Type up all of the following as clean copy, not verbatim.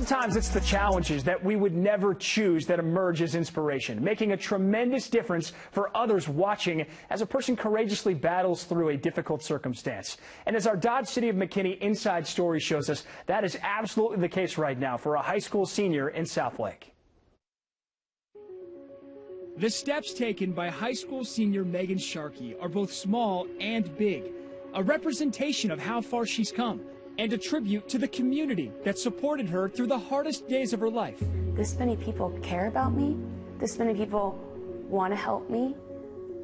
Sometimes it's the challenges that we would never choose that emerge as inspiration, making a tremendous difference for others watching as a person courageously battles through a difficult circumstance. And as our Dodge City of McKinney Inside Story shows us, that is absolutely the case right now for a high school senior in Southlake. The steps taken by high school senior Megan Sharkey are both small and big, a representation of how far she's come, and a tribute to the community that supported her through the hardest days of her life. This many people care about me. This many people want to help me.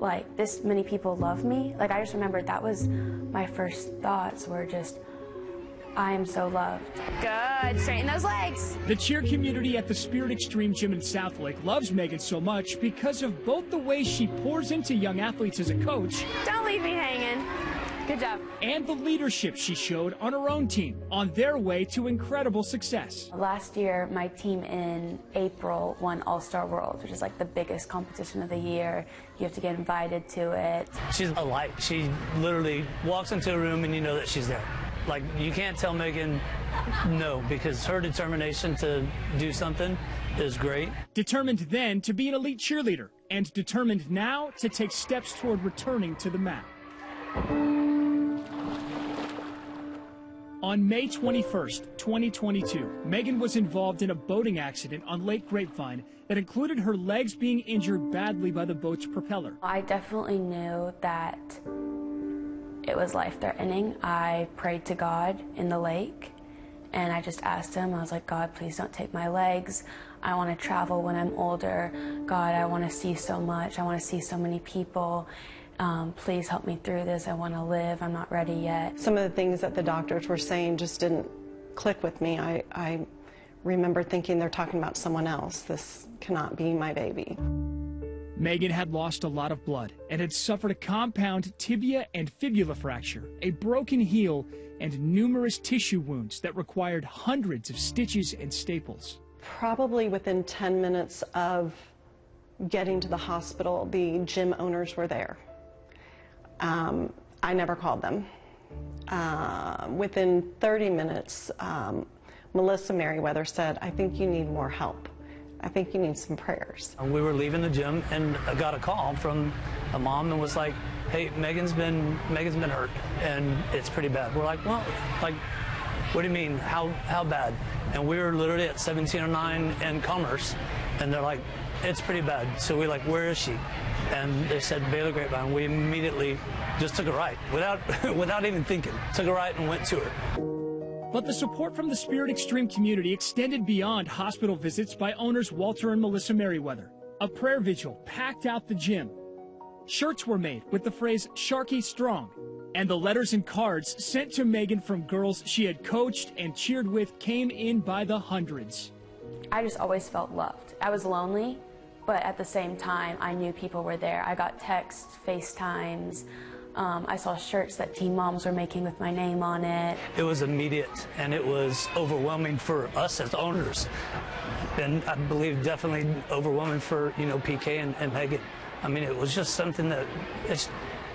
Like, this many people love me. Like, I just remember that was my first thoughts were just, I am so loved. Good, straighten those legs. The cheer community at the Spirit Extreme Gym in Southlake loves Megan so much because of both the way she pours into young athletes as a coach. Don't leave me hanging. Good job. And the leadership she showed on her own team on their way to incredible success. Last year, my team in April won All-Star World, which is like the biggest competition of the year. You have to get invited to it. She's a light. She literally walks into a room and you know that she's there. Like, you can't tell Megan no, because her determination to do something is great. Determined then to be an elite cheerleader, and determined now to take steps toward returning to the mat. On May 21st, 2022, Megan was involved in a boating accident on Lake Grapevine that included her legs being injured badly by the boat's propeller. I definitely knew that it was life-threatening. I prayed to God in the lake, and I just asked him, I was like, God, please don't take my legs. I want to travel when I'm older. God, I want to see so much. I want to see so many people. Please help me through this. I want to live. I'm not ready yet. Some of the things that the doctors were saying just didn't click with me. I remember thinking they're talking about someone else. This cannot be my baby. Megan had lost a lot of blood and had suffered a compound tibia and fibula fracture, a broken heel, and numerous tissue wounds that required hundreds of stitches and staples. Probably within 10 minutes of getting to the hospital, the gym owners were there. I never called them. Within 30 minutes, Melissa Merriweather said, I think you need more help. I think you need some prayers. We were leaving the gym and I got a call from a mom and was like, hey, Megan's been hurt and it's pretty bad. We're like, well, like, what do you mean? How bad? And we were literally at 1709 in Commerce and they're like, it's pretty bad. So we're like, where is she? And they said Baylor Grapevine. We immediately just took a ride without even thinking. Took a ride and went to her. But the support from the Spirit Extreme community extended beyond hospital visits by owners Walter and Melissa Merriweather. A prayer vigil packed out the gym. Shirts were made with the phrase Sharkey Strong. And the letters and cards sent to Megan from girls she had coached and cheered with came in by the hundreds. I just always felt loved. I was lonely, but at the same time, I knew people were there. I got texts, FaceTimes. I saw shirts that teen moms were making with my name on it. It was immediate, and it was overwhelming for us as owners. And I believe definitely overwhelming for, PK and Megan. I mean, it was just something that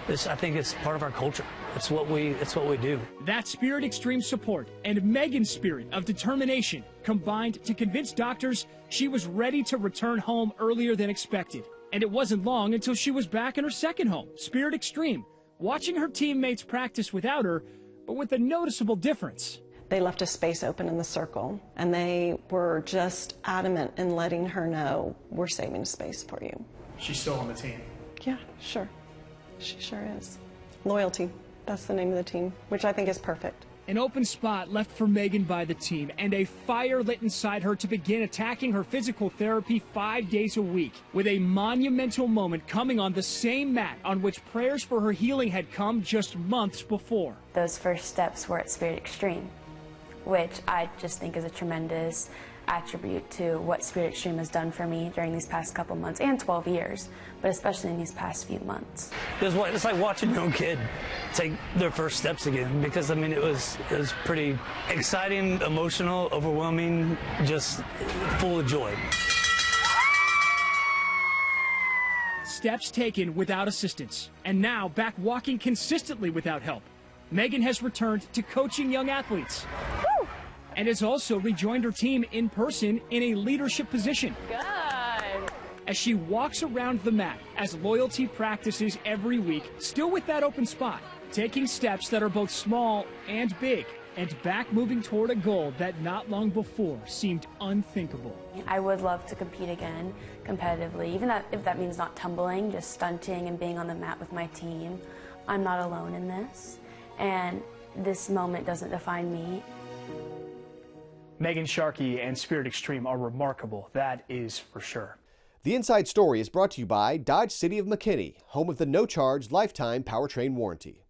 I think it's part of our culture. It's what we do. That Spirit Extreme support and Megan's spirit of determination combined to convince doctors she was ready to return home earlier than expected. And it wasn't long until she was back in her second home, Spirit Extreme, watching her teammates practice without her, but with a noticeable difference. They left a space open in the circle, and they were just adamant in letting her know, we're saving space for you. She's still on the team. Yeah, sure. She sure is. Loyalty, that's the name of the team, which I think is perfect. An open spot left for Megan by the team, and a fire lit inside her to begin attacking her physical therapy 5 days a week, with a monumental moment coming on the same mat on which prayers for her healing had come just months before. Those first steps were at Spirit Extreme, which I just think is a tremendous attribute to what Spirit Extreme has done for me during these past couple months and 12 years, but especially in these past few months. It's like watching your own kid take their first steps again, because I mean it was pretty exciting, emotional, overwhelming, just full of joy. Steps taken without assistance, and now back walking consistently without help. Megan has returned to coaching young athletes. Woo! and has also rejoined her team in person in a leadership position. Good. As she walks around the mat as loyalty practices every week, still with that open spot, taking steps that are both small and big, and back moving toward a goal that not long before seemed unthinkable. I would love to compete again competitively, even if that means not tumbling, just stunting and being on the mat with my team. I'm not alone in this, and this moment doesn't define me. Megan Sharkey and Spirit Extreme are remarkable, that is for sure. The Inside Story is brought to you by Dodge City of McKinney, home of the no-charge lifetime powertrain warranty.